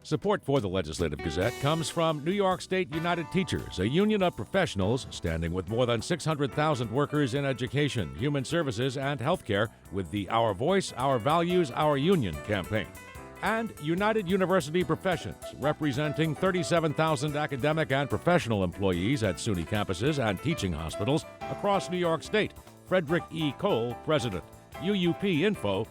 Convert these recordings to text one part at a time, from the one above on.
Support for the Legislative Gazette comes from New York State United Teachers, a union of professionals standing with more than 600,000 workers in education, human services, and healthcare with the Our Voice, Our Values, Our Union campaign. And United University Professions, representing 37,000 academic and professional employees at SUNY campuses and teaching hospitals across New York State. Frederick E. Cole, President. UUPinfo.org.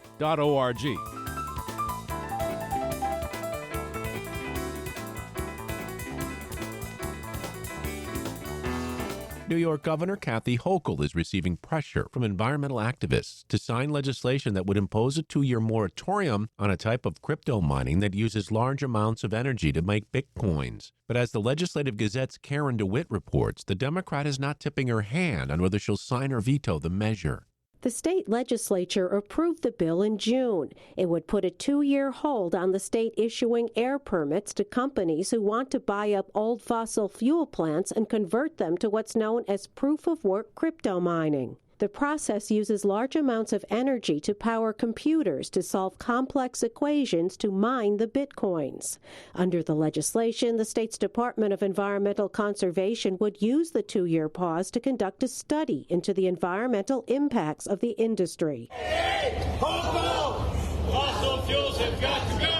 New York Governor Kathy Hochul is receiving pressure from environmental activists to sign legislation that would impose a 2-year moratorium on a type of crypto mining that uses large amounts of energy to make bitcoins. But as the Legislative Gazette's Karen DeWitt reports, the Democrat is not tipping her hand on whether she'll sign or veto the measure. The state legislature approved the bill in June. It would put a 2-year hold on the state issuing air permits to companies who want to buy up old fossil fuel plants and convert them to what's known as proof-of-work crypto mining. The process uses large amounts of energy to power computers to solve complex equations to mine the bitcoins. Under the legislation, the state's Department of Environmental Conservation would use the 2-year pause to conduct a study into the environmental impacts of the industry. Hey, fossil fuels have got to go!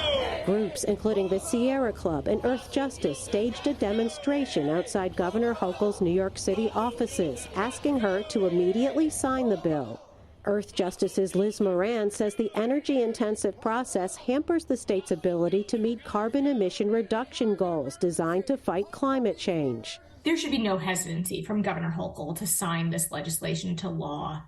Groups, including the Sierra Club and Earth Justice, staged a demonstration outside Governor Hochul's New York City offices, asking her to immediately sign the bill. Earth Justice's Liz Moran says the energy-intensive process hampers the state's ability to meet carbon emission reduction goals designed to fight climate change. There should be no hesitancy from Governor Hochul to sign this legislation into law.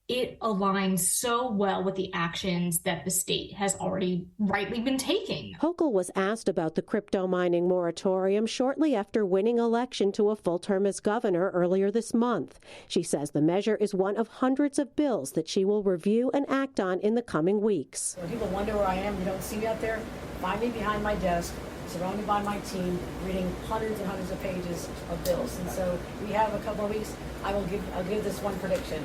It aligns so well with the actions that the state has already rightly been taking. Hochul was asked about the crypto mining moratorium shortly after winning election to a full term as governor earlier this month. She says the measure is one of hundreds of bills that she will review and act on in the coming weeks. When people wonder where I am, you don't see me out there, find me behind my desk, surrounded by my team, reading hundreds and hundreds of pages of bills. And so we have a couple of weeks. I'll give this one prediction.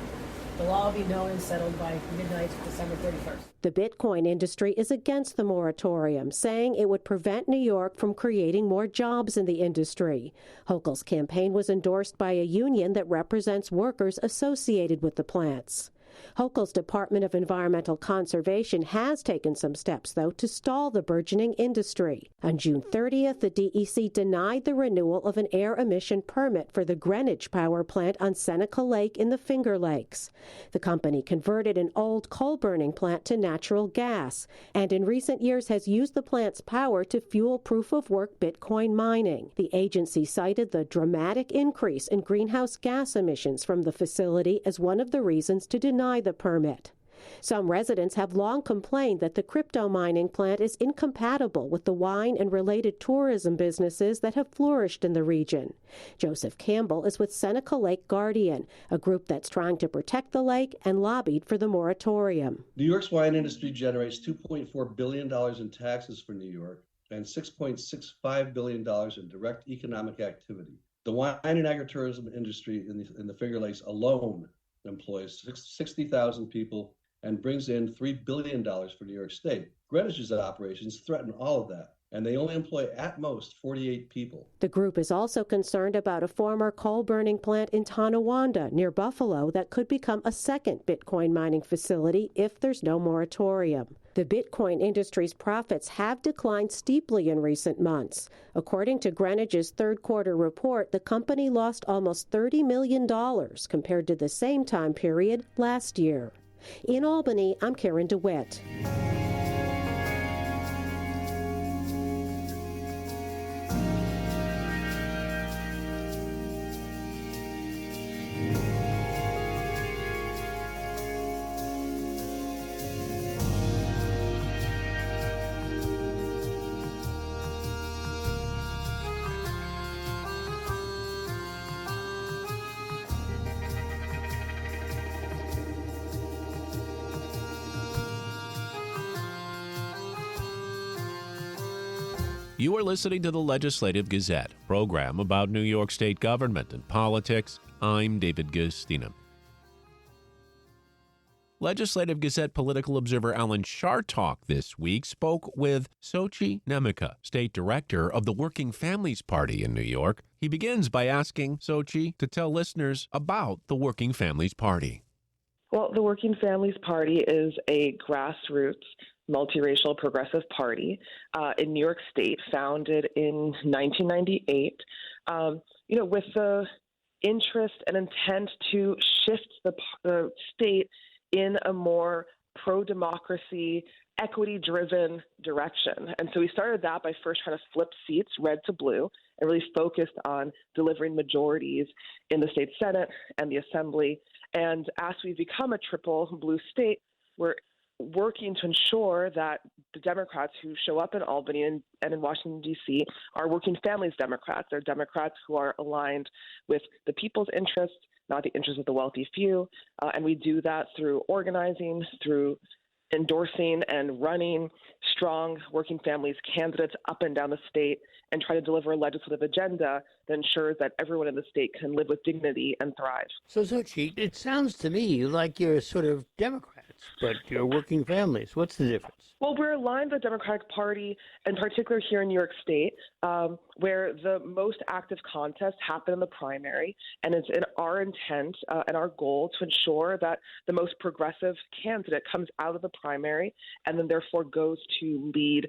The law will be known and settled by midnight, December 31st. The Bitcoin industry is against the moratorium, saying it would prevent New York from creating more jobs in the industry. Hochul's campaign was endorsed by a union that represents workers associated with the plants. Hochul's Department of Environmental Conservation has taken some steps, though, to stall the burgeoning industry. On June 30th, the DEC denied the renewal of an air emission permit for the Greenwich power plant on Seneca Lake in the Finger Lakes. The company converted an old coal-burning plant to natural gas, and in recent years has used the plant's power to fuel proof-of-work Bitcoin mining. The agency cited the dramatic increase in greenhouse gas emissions from the facility as one of the reasons to deny the permit. Some residents have long complained that the crypto mining plant is incompatible with the wine and related tourism businesses that have flourished in the region. Joseph Campbell is with Seneca Lake Guardian, a group that's trying to protect the lake and lobbied for the moratorium. New York's wine industry generates $2.4 billion in taxes for New York and $6.65 billion in direct economic activity. The wine and agritourism industry in the Finger Lakes alone employs 60,000 people and brings in $3 billion for New York State. Greenwich's operations threaten all of that, and they only employ at most 48 people. The group is also concerned about a former coal-burning plant in Tonawanda near Buffalo that could become a second Bitcoin mining facility if there's no moratorium. The Bitcoin industry's profits have declined steeply in recent months. According to Greenwich's third-quarter report, the company lost almost $30 million compared to the same time period last year. In Albany, I'm Karen DeWitt. You are listening to the Legislative Gazette, program about New York State government and politics. I'm David Gustina. Legislative Gazette political observer Alan Chartock this week spoke with Sochi Nemeka, state director of the Working Families Party in New York. He begins by asking Sochi to tell listeners about the Working Families Party. Well, the Working Families Party is a grassroots, multiracial progressive party in New York State, founded in 1998, with the interest and intent to shift the state in a more pro-democracy, equity-driven direction. And so we started that by first trying to flip seats, red to blue, and really focused on delivering majorities in the state Senate and the Assembly. And as we become a triple blue state, we're working to ensure that the Democrats who show up in Albany and in Washington, D.C. are working families Democrats. They're Democrats who are aligned with the people's interests, not the interests of the wealthy few. And we do that through organizing, through endorsing and running strong working families candidates up and down the state, and try to deliver a legislative agenda that ensures that everyone in the state can live with dignity and thrive. So, Sochi, it sounds to me like you're sort of Democrats, but you're working families. What's the difference? Well, we're aligned with the Democratic Party, in particular here in New York State, where the most active contests happen in the primary, and it's in our intent and our goal to ensure that the most progressive candidate comes out of the primary and then therefore goes to lead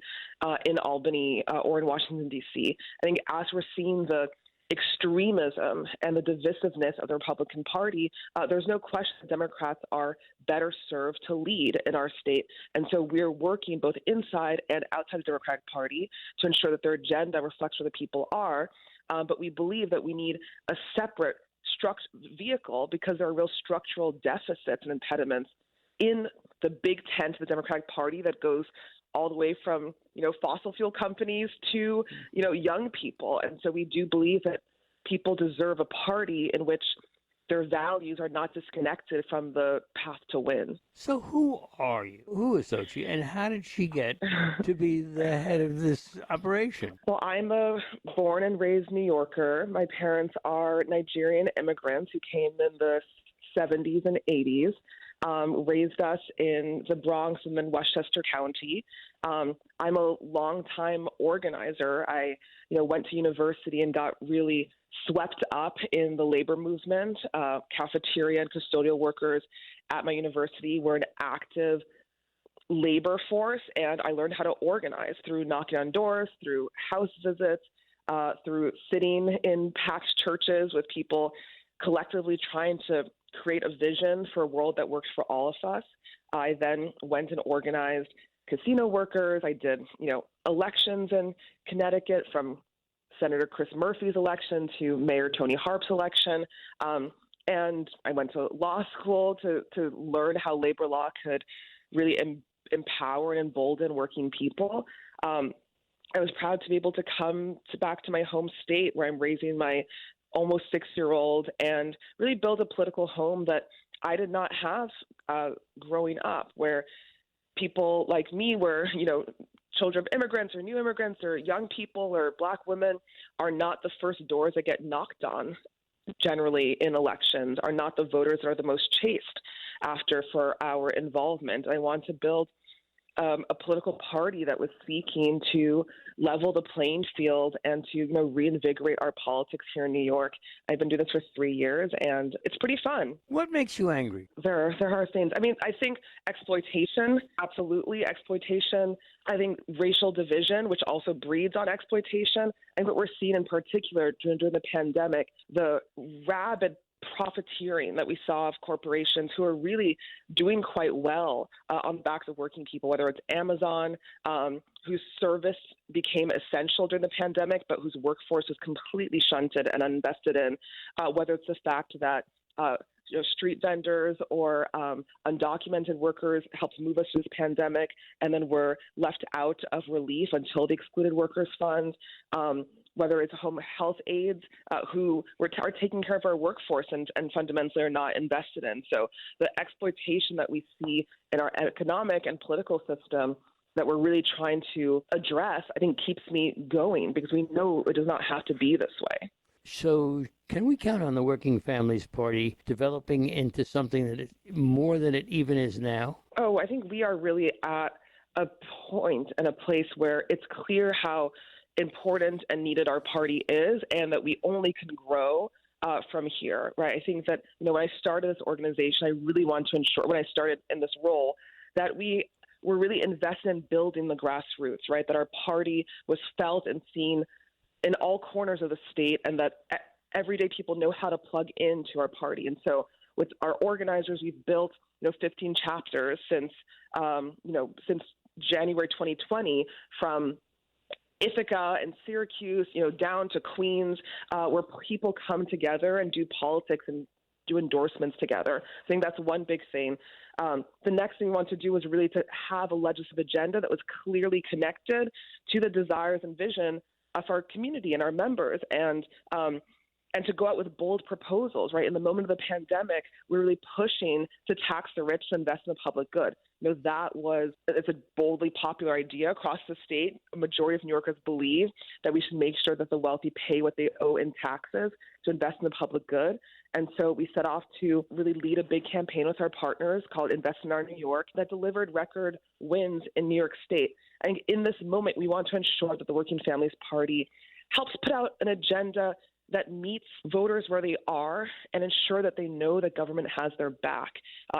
in Albany or in Washington, D.C. I think as we're seeing the extremism and the divisiveness of the Republican Party, there's no question that Democrats are better served to lead in our state. And so we're working both inside and outside the Democratic Party to ensure that their agenda reflects where the people are. But we believe that we need a separate vehicle because there are real structural deficits and impediments in the big tent of the Democratic Party that goes all the way from, fossil fuel companies to, young people. And so we do believe that people deserve a party in which their values are not disconnected from the path to win. So who are you? Who is Sochi, and how did she get to be the head of this operation? Well, I'm a born and raised New Yorker. My parents are Nigerian immigrants who came in the 70s and 80s. Raised us in the Bronx and then Westchester County. I'm a longtime organizer. I, went to university and got really swept up in the labor movement. Cafeteria and custodial workers at my university were an active labor force, and I learned how to organize through knocking on doors, through house visits, through sitting in packed churches with people collectively trying to create a vision for a world that works for all of us. I then went and organized casino workers. I did, elections in Connecticut, from Senator Chris Murphy's election to Mayor Tony Harp's election. And I went to law school to learn how labor law could really empower and embolden working people. I was proud to be able to come back to my home state where I'm raising my almost 6-year-old and really build a political home that I did not have growing up, where people like me were, children of immigrants or new immigrants or young people or Black women are not the first doors that get knocked on generally in elections, are not the voters that are the most chased after for our involvement. I want to build a political party that was seeking to level the playing field and to reinvigorate our politics here in New York. I've been doing this for 3 years, and it's pretty fun. What makes you angry? There are things. I think exploitation, absolutely exploitation. I think racial division, which also breeds on exploitation. And what we're seeing in particular during the pandemic, the rabid profiteering that we saw of corporations who are really doing quite well on the backs of working people, whether it's Amazon, whose service became essential during the pandemic, but whose workforce was completely shunted and uninvested in, whether it's the fact that street vendors or undocumented workers helped move us through this pandemic and then were left out of relief until the excluded workers fund, whether it's home health aides who are taking care of our workforce and fundamentally are not invested in. So the exploitation that we see in our economic and political system that we're really trying to address, I think keeps me going, because we know it does not have to be this way. So can we count on the Working Families Party developing into something that is more than it even is now? Oh, I think we are really at a point and a place where it's clear how important and needed our party is, and that we only can grow from here, right? I think that, when I started this organization, I really want to ensure, when I started in this role, that we were really invested in building the grassroots, right? That our party was felt and seen in all corners of the state, and that everyday people know how to plug into our party. And so with our organizers, we've built 15 chapters since January 2020, from Ithaca and Syracuse, down to Queens, where people come together and do politics and do endorsements together. I think that's one big thing. The next thing we want to do is really to have a legislative agenda that was clearly connected to the desires and vision of our community and our members, and to go out with bold proposals, right? In the moment of the pandemic, we're really pushing to tax the rich to invest in the public good. It's a boldly popular idea across the state. A majority of New Yorkers believe that we should make sure that the wealthy pay what they owe in taxes to invest in the public good. And so we set off to really lead a big campaign with our partners called Invest in Our New York that delivered record wins in New York State. I think in this moment, we want to ensure that the Working Families Party helps put out an agenda that meets voters where they are and ensure that they know that government has their back.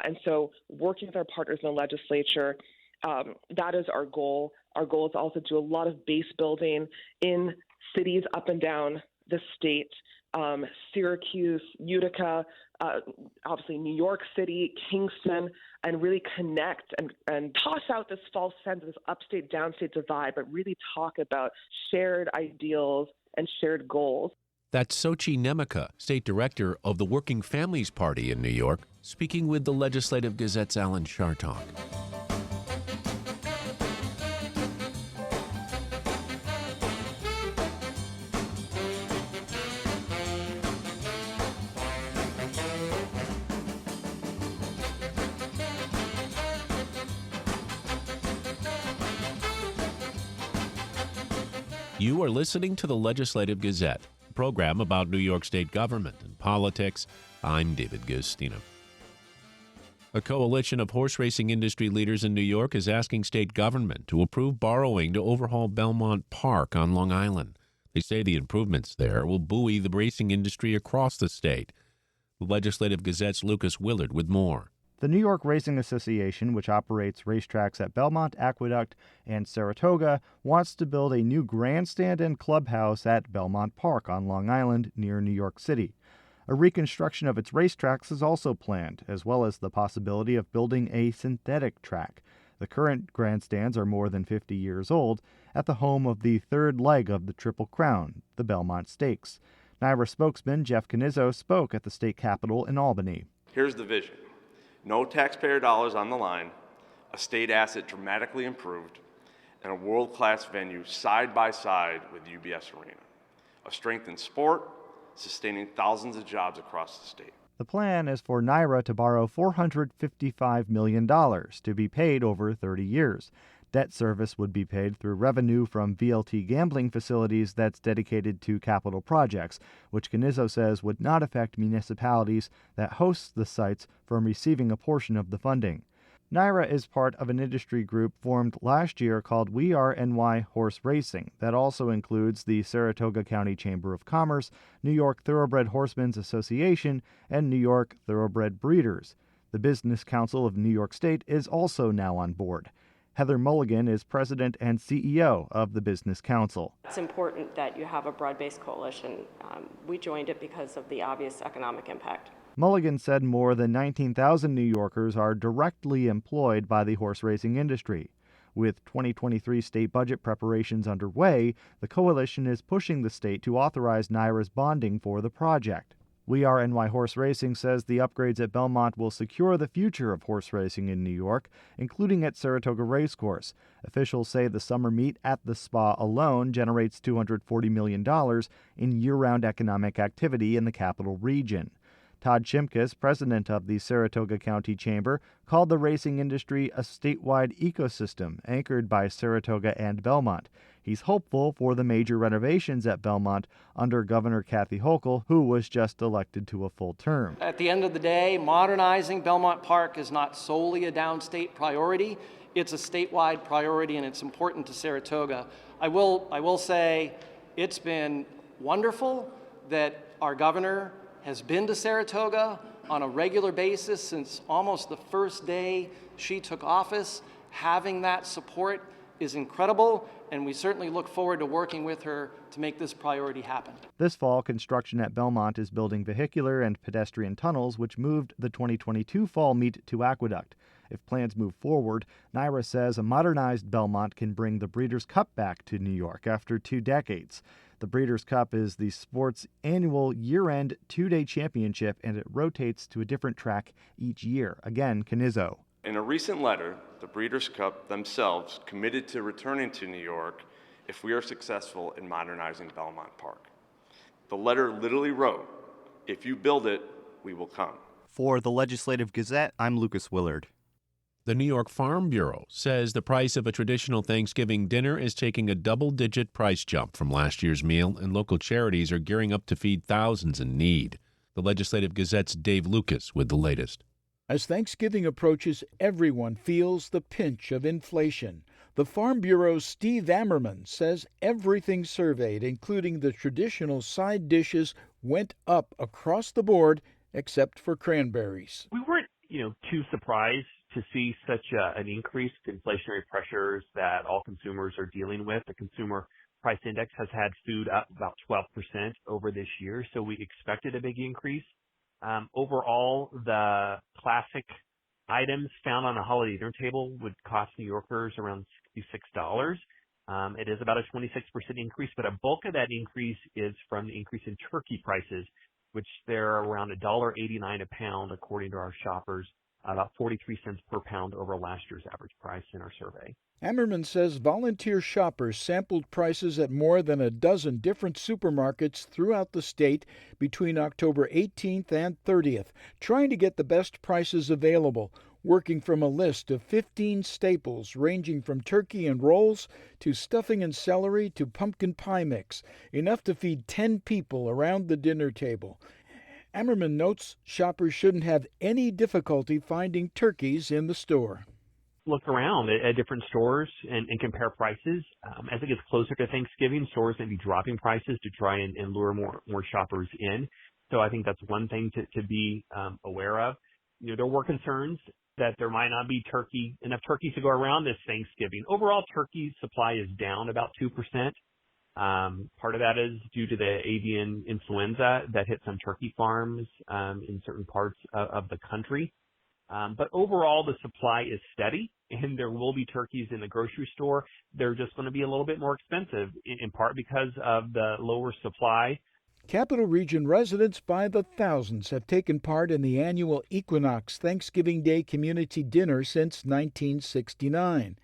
And so working with our partners in the legislature, that is our goal. Our goal is also to do a lot of base building in cities up and down the state, Syracuse, Utica, obviously New York City, Kingston, and really connect and toss out this false sense of this upstate, downstate divide, but really talk about shared ideals and shared goals. That's Xochitl Nemeka, state director of the Working Families Party in New York, speaking with the Legislative Gazette's Alan Chartock. You are listening to the Legislative Gazette, a program about New York State government and politics. I'm David Gustino. A coalition of horse racing industry leaders in New York is asking state government to approve borrowing to overhaul Belmont Park on Long Island. They say the improvements there will buoy the racing industry across the state. The Legislative Gazette's Lucas Willard with more. The New York Racing Association, which operates racetracks at Belmont, Aqueduct, and Saratoga, wants to build a new grandstand and clubhouse at Belmont Park on Long Island near New York City. A reconstruction of its racetracks is also planned, as well as the possibility of building a synthetic track. The current grandstands are more than 50 years old, at the home of the third leg of the Triple Crown, the Belmont Stakes. NYRA spokesman Jeff Canizzo spoke at the state capitol in Albany. Here's the vision. No taxpayer dollars on the line, a state asset dramatically improved, and a world-class venue side by side with UBS Arena. A strengthened sport, sustaining thousands of jobs across the state. The plan is for NYRA to borrow $455 million to be paid over 30 years. Debt service would be paid through revenue from VLT gambling facilities that's dedicated to capital projects, which Canizzo says would not affect municipalities that host the sites from receiving a portion of the funding. NYRA is part of an industry group formed last year called We Are NY Horse Racing that also includes the Saratoga County Chamber of Commerce, New York Thoroughbred Horsemen's Association, and New York Thoroughbred Breeders. The Business Council of New York State is also now on board. Heather Mulligan is president and CEO of the Business Council. It's important that you have a broad-based coalition. We joined it because of the obvious economic impact. Mulligan said more than 19,000 New Yorkers are directly employed by the horse racing industry. With 2023 state budget preparations underway, the coalition is pushing the state to authorize NYRA's bonding for the project. We Are NY Horse Racing says the upgrades at Belmont will secure the future of horse racing in New York, including at Saratoga Racecourse. Officials say the summer meet at the spa alone generates $240 million in year-round economic activity in the capital region. Todd Shimkus, president of the Saratoga County Chamber, called the racing industry a statewide ecosystem anchored by Saratoga and Belmont. He's hopeful for the major renovations at Belmont under Governor Kathy Hochul, who was just elected to a full term. At the end of the day, modernizing Belmont Park is not solely a downstate priority. It's a statewide priority, and it's important to Saratoga. I will say it's been wonderful that our governor has been to Saratoga on a regular basis since almost the first day she took office. Having that support is incredible, and we certainly look forward to working with her to make this priority happen. This fall, construction at Belmont is building vehicular and pedestrian tunnels, which moved the 2022 fall meet to Aqueduct. If plans move forward, NYRA says a modernized Belmont can bring the Breeders' Cup back to New York after 2 decades. The Breeders' Cup is the sport's annual year-end 2-day championship, and it rotates to a different track each year. Again, Canizzo. In a recent letter, the Breeders' Cup themselves committed to returning to New York if we are successful in modernizing Belmont Park. The letter literally wrote, "If you build it, we will come." For the Legislative Gazette, I'm Lucas Willard. The New York Farm Bureau says the price of a traditional Thanksgiving dinner is taking a double-digit price jump from last year's meal, and local charities are gearing up to feed thousands in need. The Legislative Gazette's Dave Lucas with the latest. As Thanksgiving approaches, everyone feels the pinch of inflation. The Farm Bureau's Steve Ammerman says everything surveyed, including the traditional side dishes, went up across the board except for cranberries. We weren't, too surprised to see such an increase in inflationary pressures that all consumers are dealing with. The Consumer Price Index has had food up about 12% over this year, so we expected a big increase. Overall, the classic items found on a holiday dinner table would cost New Yorkers around $66. It is about a 26% increase, but a bulk of that increase is from the increase in turkey prices, which they're around $1.89 a pound, according to our shoppers, about 43 cents per pound over last year's average price in our survey. Ammerman says volunteer shoppers sampled prices at more than a dozen different supermarkets throughout the state between October 18th and 30th, trying to get the best prices available, working from a list of 15 staples ranging from turkey and rolls to stuffing and celery to pumpkin pie mix, enough to feed 10 people around the dinner table. Ammerman notes shoppers shouldn't have any difficulty finding turkeys in the store. Look around at different stores and compare prices. As it gets closer to Thanksgiving, stores may be dropping prices to try and lure more shoppers in. So I think that's one thing to be aware of. There were concerns that there might not be enough turkeys to go around this Thanksgiving. Overall, turkey supply is down about 2%. Part of that is due to the avian influenza that hit some turkey farms in certain parts of the country. But overall, the supply is steady, and there will be turkeys in the grocery store. They're just going to be a little bit more expensive, in part because of the lower supply. Capital Region residents by the thousands have taken part in the annual Equinox Thanksgiving Day Community Dinner since 1969.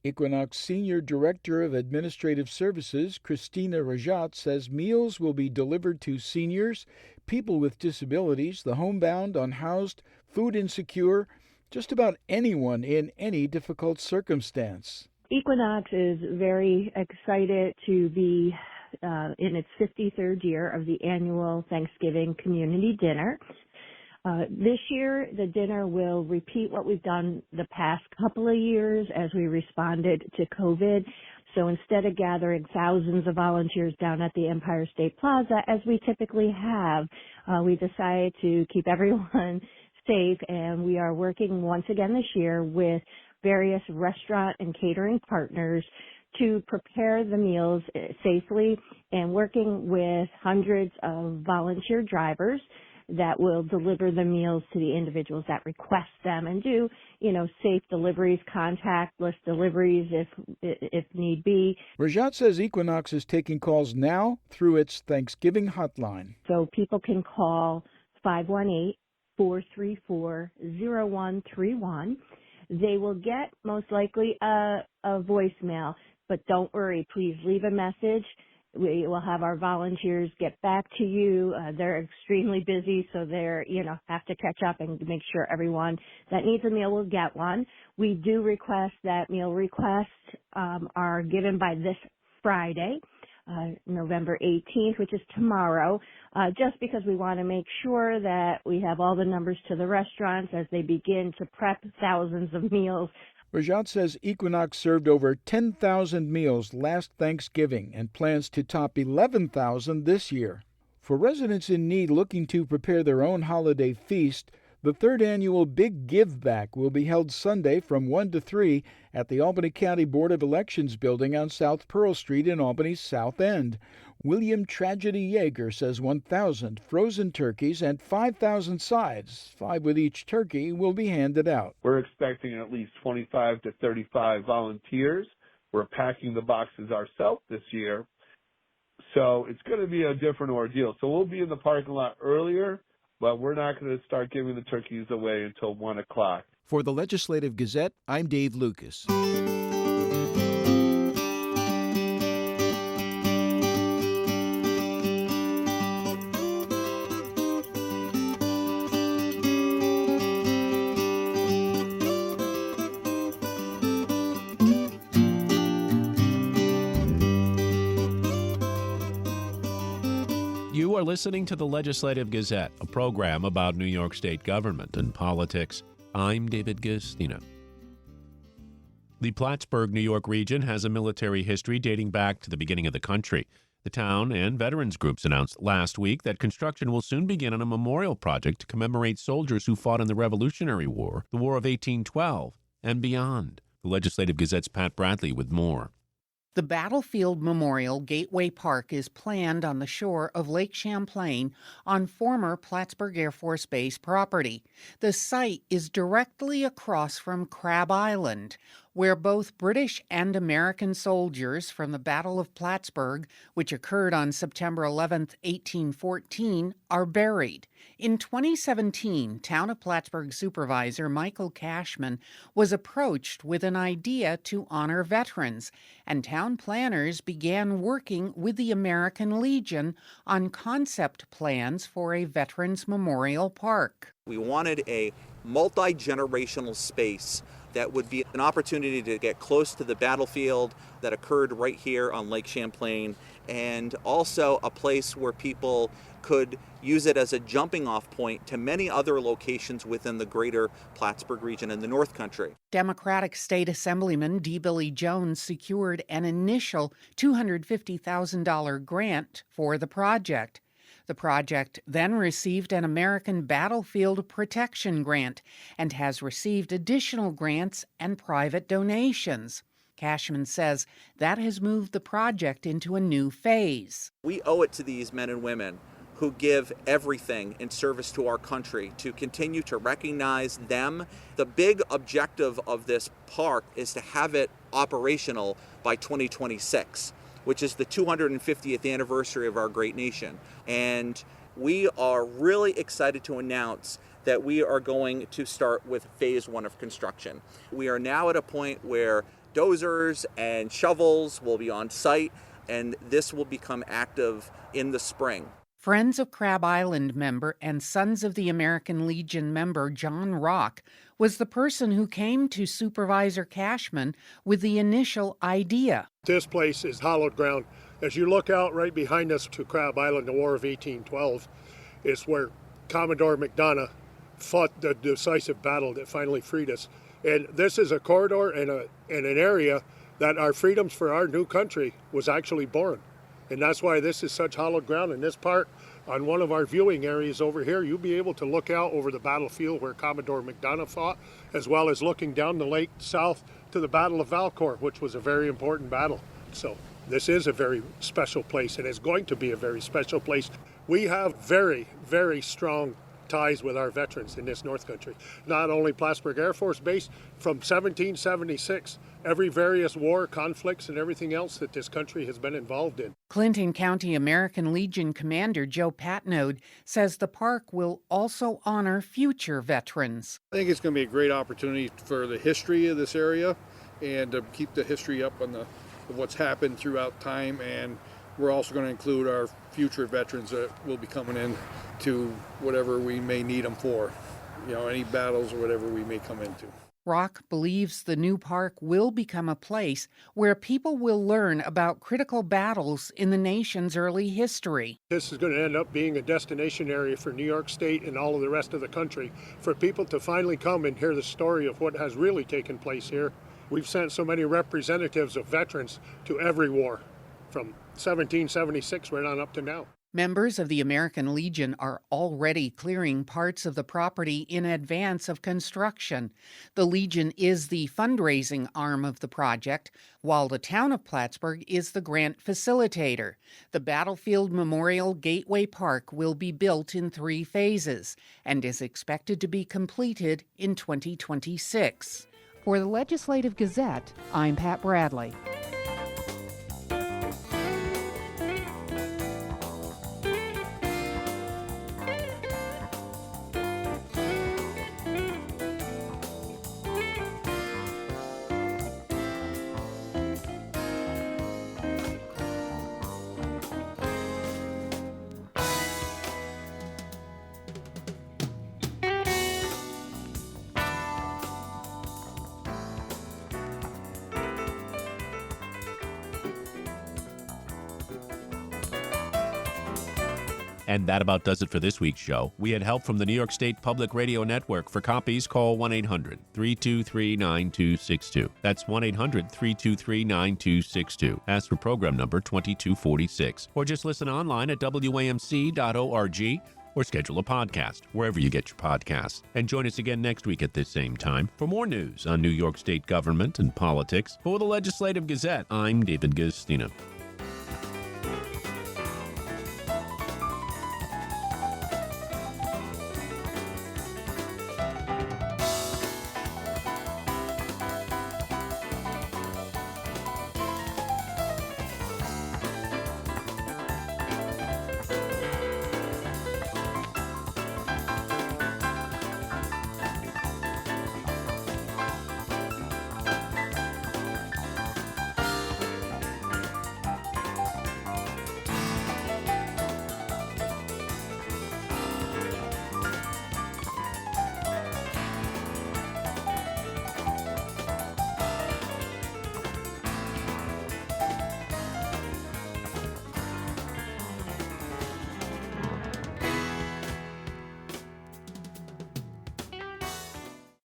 Equinox Senior Director of Administrative Services, Christina Rajat, says meals will be delivered to seniors, people with disabilities, the homebound, unhoused, food insecure, just about anyone in any difficult circumstance. Equinox is very excited to be in its 53rd year of the annual Thanksgiving Community Dinner. This year, the dinner will repeat what we've done the past couple of years as we responded to COVID. So instead of gathering thousands of volunteers down at the Empire State Plaza, as we typically have, we decided to keep everyone safe, and we are working once again this year with various restaurant and catering partners to prepare the meals safely, and working with hundreds of volunteer drivers that will deliver the meals to the individuals that request them, and do, safe deliveries, contactless deliveries if need be. Rajat says Equinox is taking calls now through its Thanksgiving hotline. So people can call 518-434-0131. They will get most likely a voicemail, but don't worry, please leave a message. We will have our volunteers get back to you. They're extremely busy, so they're, have to catch up and make sure everyone that needs a meal will get one. We do request that meal requests are given by this Friday, November 18th, which is tomorrow, just because we want to make sure that we have all the numbers to the restaurants as they begin to prep thousands of meals. Rajat says Equinox served over 10,000 meals last Thanksgiving and plans to top 11,000 this year. For residents in need looking to prepare their own holiday feast, the third annual Big Give Back will be held Sunday from 1 to 3 at the Albany County Board of Elections building on South Pearl Street in Albany's South End. William Tragedy Yeager says 1,000 frozen turkeys and 5,000 sides, 5 with each turkey, will be handed out. We're expecting at least 25 to 35 volunteers. We're packing the boxes ourselves this year. So it's going to be a different ordeal. So we'll be in the parking lot earlier, but we're not going to start giving the turkeys away until 1 o'clock. For the Legislative Gazette, I'm Dave Lucas. You are listening to the Legislative Gazette, a program about New York State government and politics. I'm David Gustina. The Plattsburgh, New York region has a military history dating back to the beginning of the country. The town and veterans groups announced last week that construction will soon begin on a memorial project to commemorate soldiers who fought in the Revolutionary War, the War of 1812, and beyond. The Legislative Gazette's Pat Bradley with more. The Battlefield Memorial Gateway Park is planned on the shore of Lake Champlain on former Plattsburgh Air Force Base property. The site is directly across from Crab Island, where both British and American soldiers from the Battle of Plattsburgh, which occurred on September 11, 1814, are buried. In 2017, Town of Plattsburgh Supervisor Michael Cashman was approached with an idea to honor veterans, and town planners began working with the American Legion on concept plans for a Veterans Memorial Park. We wanted a multi-generational space that would be an opportunity to get close to the battlefield that occurred right here on Lake Champlain, and also a place where people could use it as a jumping off point to many other locations within the greater Plattsburgh region in the North Country. Democratic State Assemblyman D. Billy Jones secured an initial $250,000 grant for the project. The project then received an American Battlefield Protection Grant and has received additional grants and private donations. Cashman says that has moved the project into a new phase. We owe it to these men and women who give everything in service to our country to continue to recognize them. The big objective of this park is to have it operational by 2026. Which is the 250th anniversary of our great nation. And we are really excited to announce that we are going to start with phase 1 of construction. We are now at a point where dozers and shovels will be on site, and this will become active in the spring. Friends of Crab Island member and Sons of the American Legion member John Rock was the person who came to Supervisor Cashman with the initial idea. This place is hallowed ground. As you look out right behind us to Crab Island, the War of 1812, is where Commodore McDonough fought the decisive battle that finally freed us. And this is a corridor and an area that our freedoms for our new country was actually born. And that's why this is such hallowed ground. In this part, on one of our viewing areas over here, you'll be able to look out over the battlefield where Commodore McDonough fought, as well as looking down the lake south to the Battle of Valcourt, which was a very important battle. So this is a very special place, and it's going to be a very special place. We have very, very strong ties with our veterans in this North Country. Not only Plattsburgh Air Force Base, from 1776, every various war, conflicts, and everything else that this country has been involved in. Clinton County American Legion Commander Joe Patnode says the park will also honor future veterans. I think it's going to be a great opportunity for the history of this area and to keep the history up on of what's happened throughout time, and we're also going to include our future veterans that will be coming in to whatever we may need them for, any battles or whatever we may come into. Rock believes the new park will become a place where people will learn about critical battles in the nation's early history. This is going to end up being a destination area for New York State and all of the rest of the country for people to finally come and hear the story of what has really taken place here. We've sent so many representatives of veterans to every war, from 1776 right on up to now. Members of the American Legion are already clearing parts of the property in advance of construction. The Legion is the fundraising arm of the project, while the town of Plattsburgh is the grant facilitator. The Battlefield Memorial Gateway Park will be built in 3 phases and is expected to be completed in 2026. For the Legislative Gazette, I'm Pat Bradley. And that about does it for this week's show. We had help from the New York State Public Radio Network. For copies, call 1-800-323-9262. That's 1-800-323-9262. Ask for program number 2246. Or just listen online at wamc.org or schedule a podcast wherever you get your podcasts. And join us again next week at this same time for more news on New York State government and politics. For the Legislative Gazette, I'm David Gustina.